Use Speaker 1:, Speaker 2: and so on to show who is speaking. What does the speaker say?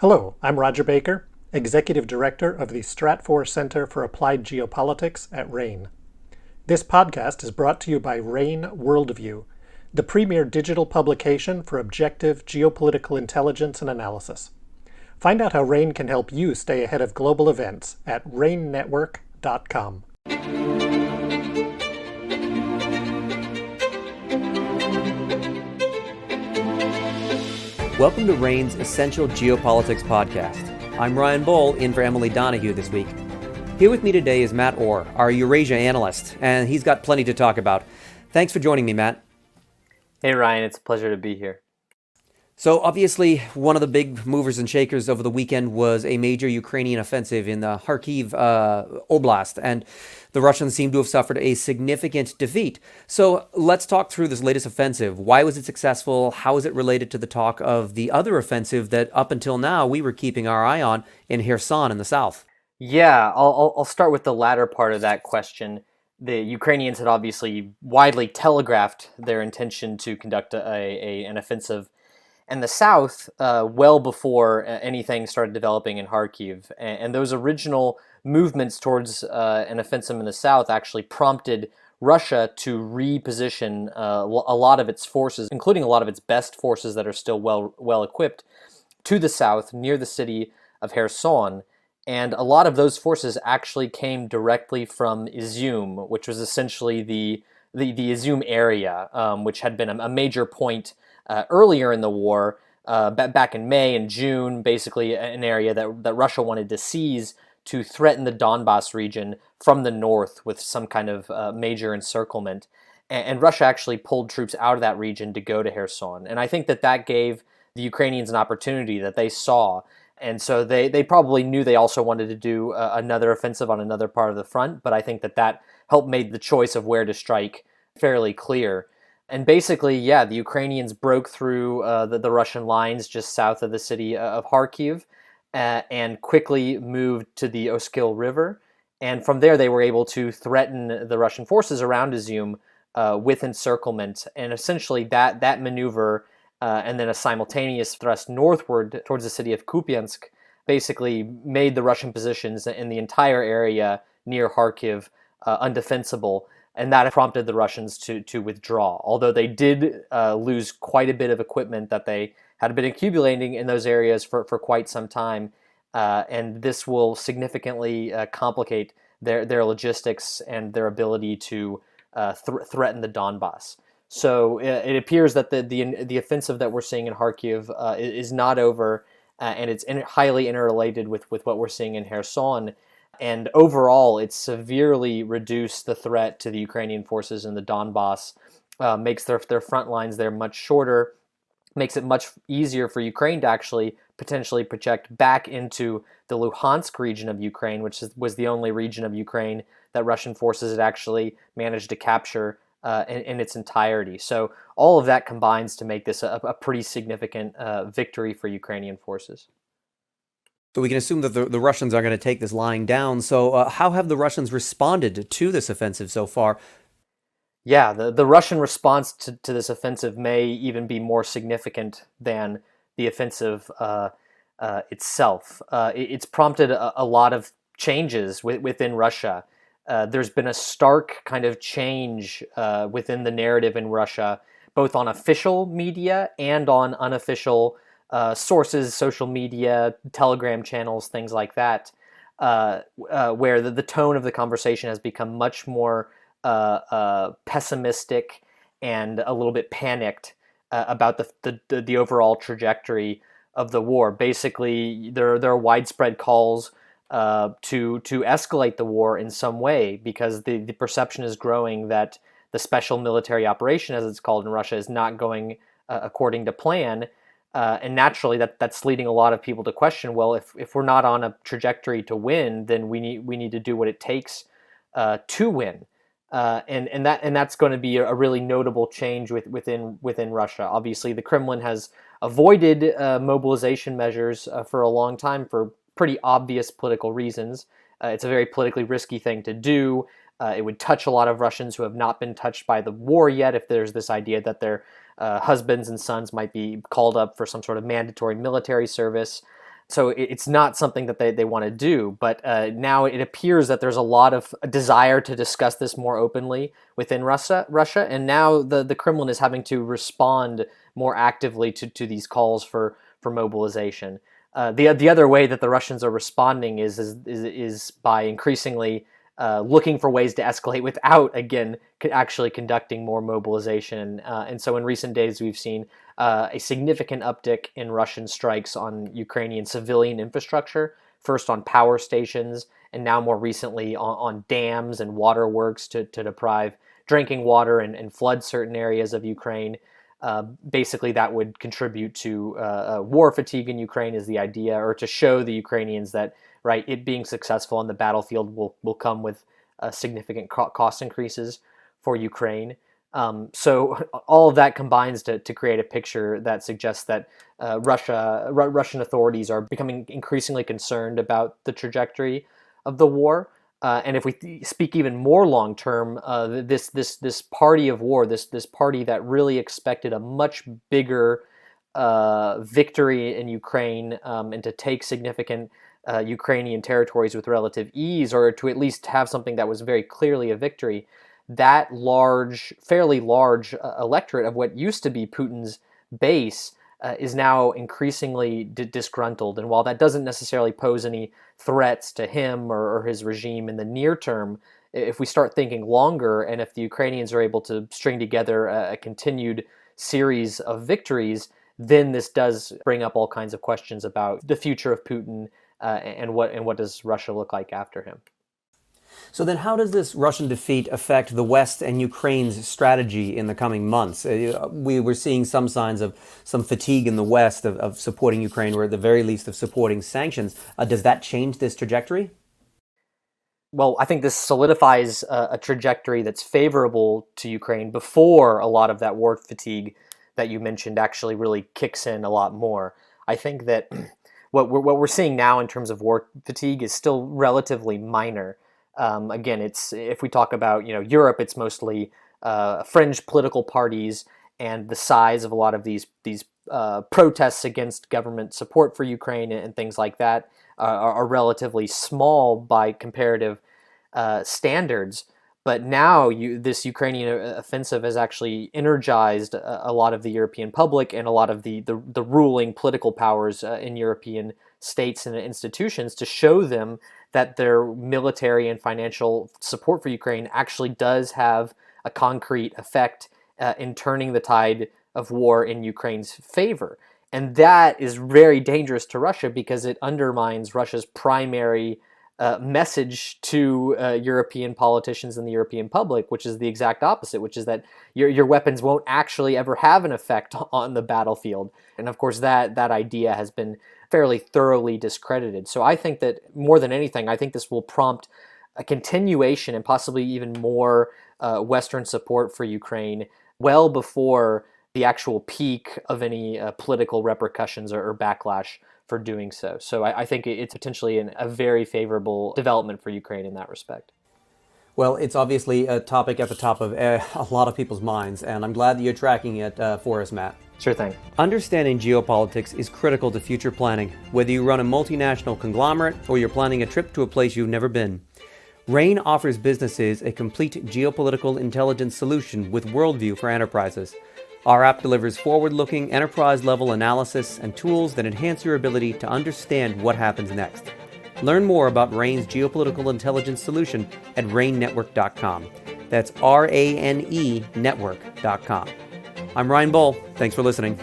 Speaker 1: Hello, I'm Roger Baker, Executive Director of the Stratfor Center for Applied Geopolitics at RANE. This podcast is brought to you by RANE Worldview, the premier digital publication for objective geopolitical intelligence and analysis. Find out how RANE can help you stay ahead of global events at ranenetwork.com.
Speaker 2: Welcome to RANE's Essential Geopolitics Podcast. I'm Ryan Bohl, in for Emily Donahue this week. Here with me today is Matt Orr, our Eurasia analyst, and he's got plenty to talk about. Thanks for joining me, Matt.
Speaker 3: Hey Ryan, it's a pleasure to be here.
Speaker 2: So obviously, one of the big movers and shakers over the weekend was a major Ukrainian offensive in the Kharkiv Oblast, and the Russians seem to have suffered a significant defeat. So let's talk through this latest offensive. Why was it successful? How is it related to the talk of the other offensive that up until now we were keeping our eye on in Kherson in the south?
Speaker 3: Yeah, I'll start with the latter part of that question. The Ukrainians had obviously widely telegraphed their intention to conduct an offensive in the south well before anything started developing in Kharkiv. And those original movements towards an offensive in the south actually prompted Russia to reposition a lot of its forces, including a lot of its best forces that are still well equipped, to the south near the city of Kherson. And a lot of those forces actually came directly from Izium, which was essentially the Izium area, which had been a major point earlier in the war, back in May and June, basically an area that Russia wanted to seize to threaten the Donbas region from the north with some kind of major encirclement. And Russia actually pulled troops out of that region to go to Kherson. And I think that gave the Ukrainians an opportunity that they saw. And so they probably knew they also wanted to do another offensive on another part of the front, but I think that helped make the choice of where to strike fairly clear. And basically, yeah, the Ukrainians broke through the Russian lines just south of the city of Kharkiv and quickly moved to the Oskil River. And from there, they were able to threaten the Russian forces around Izium with encirclement. And essentially, that maneuver and then a simultaneous thrust northward towards the city of Kupiansk basically made the Russian positions in the entire area near Kharkiv undefensible. And that prompted the Russians to withdraw, although they did lose quite a bit of equipment that they had been accumulating in those areas for quite some time. And this will significantly complicate their logistics and their ability to threaten the Donbas. So it appears that the offensive that we're seeing in Kharkiv is not over, and it's highly interrelated with what we're seeing in Kherson. And overall, it's severely reduced the threat to the Ukrainian forces in the Donbas, makes their front lines there much shorter, makes it much easier for Ukraine to actually potentially project back into the Luhansk region of Ukraine, which was the only region of Ukraine that Russian forces had actually managed to capture in its entirety. So all of that combines to make this a pretty significant victory for Ukrainian forces.
Speaker 2: So we can assume that the Russians are going to take this lying down. So how have the Russians responded to this offensive so far?
Speaker 3: Yeah, the Russian response to this offensive may even be more significant than the offensive itself. It's prompted a lot of changes within Russia. There's been a stark kind of change within the narrative in Russia, both on official media and on unofficial sources, social media, Telegram channels, things like that, where the tone of the conversation has become much more pessimistic and a little bit panicked about the overall trajectory of the war. Basically, there are widespread calls to escalate the war in some way, because the perception is growing that the special military operation, as it's called in Russia, is not going according to plan. And naturally, that's leading a lot of people to question, well, if we're not on a trajectory to win, then we need to do what it takes to win. And that's going to be a really notable change within Russia. Obviously, the Kremlin has avoided mobilization measures for a long time for pretty obvious political reasons. It's a very politically risky thing to do. It would touch a lot of Russians who have not been touched by the war yet, if there's this idea that their husbands and sons might be called up for some sort of mandatory military service. So it's not something that they want to do, but now it appears that there's a lot of desire to discuss this more openly within Russia, and now the Kremlin is having to respond more actively to these calls for mobilization. The other way that the Russians are responding is by increasingly looking for ways to escalate without, again, actually conducting more mobilization. And so in recent days, we've seen a significant uptick in Russian strikes on Ukrainian civilian infrastructure, first on power stations, and now more recently on dams and waterworks to deprive drinking water and flood certain areas of Ukraine. Basically, that would contribute to war fatigue in Ukraine is the idea, or to show the Ukrainians that, right, it being successful on the battlefield will come with significant cost increases for Ukraine. So all of that combines to create a picture that suggests that Russian authorities are becoming increasingly concerned about the trajectory of the war. And if we speak even more long term, this party of war, this party that really expected a much bigger victory in Ukraine and to take significant Ukrainian territories with relative ease, or to at least have something that was very clearly a victory, that fairly large electorate of what used to be Putin's base is now increasingly disgruntled. And while that doesn't necessarily pose any threats to him or his regime in the near term, if we start thinking longer, and if the Ukrainians are able to string together a continued series of victories, then this does bring up all kinds of questions about the future of Putin and what does Russia look like after him.
Speaker 2: So then how does this Russian defeat affect the West and Ukraine's strategy in the coming months? We were seeing some signs of some fatigue in the West of supporting Ukraine, or at the very least of supporting sanctions. Does that change this trajectory?
Speaker 3: Well, I think this solidifies a trajectory that's favorable to Ukraine before a lot of that war fatigue that you mentioned actually really kicks in a lot more. I think that what we're seeing now in terms of war fatigue is still relatively minor. Again, if we talk about Europe, it's mostly fringe political parties, and the size of a lot of these protests against government support for Ukraine and things like that are relatively small by comparative standards. But now this Ukrainian offensive has actually energized a lot of the European public and a lot of the ruling political powers in European states and institutions to show them that their military and financial support for Ukraine actually does have a concrete effect in turning the tide of war in Ukraine's favor. And that is very dangerous to Russia because it undermines Russia's primary message to European politicians and the European public, which is the exact opposite, which is that your weapons won't actually ever have an effect on the battlefield. And of course, that idea has been fairly thoroughly discredited. So I think that more than anything, I think this will prompt a continuation and possibly even more Western support for Ukraine well before the actual peak of any political repercussions or backlash for doing so. So I think it's potentially a very favorable development for Ukraine in that respect.
Speaker 2: Well, it's obviously a topic at the top of a lot of people's minds, and I'm glad that you're tracking it for us, Matt.
Speaker 3: Sure thing.
Speaker 2: Understanding geopolitics is critical to future planning, whether you run a multinational conglomerate or you're planning a trip to a place you've never been. RANE offers businesses a complete geopolitical intelligence solution with Worldview for enterprises. Our app delivers forward-looking, enterprise-level analysis and tools that enhance your ability to understand what happens next. Learn more about RANE's geopolitical intelligence solution at ranenetwork.com. That's RANE network.com. I'm Ryan Bohl. Thanks for listening.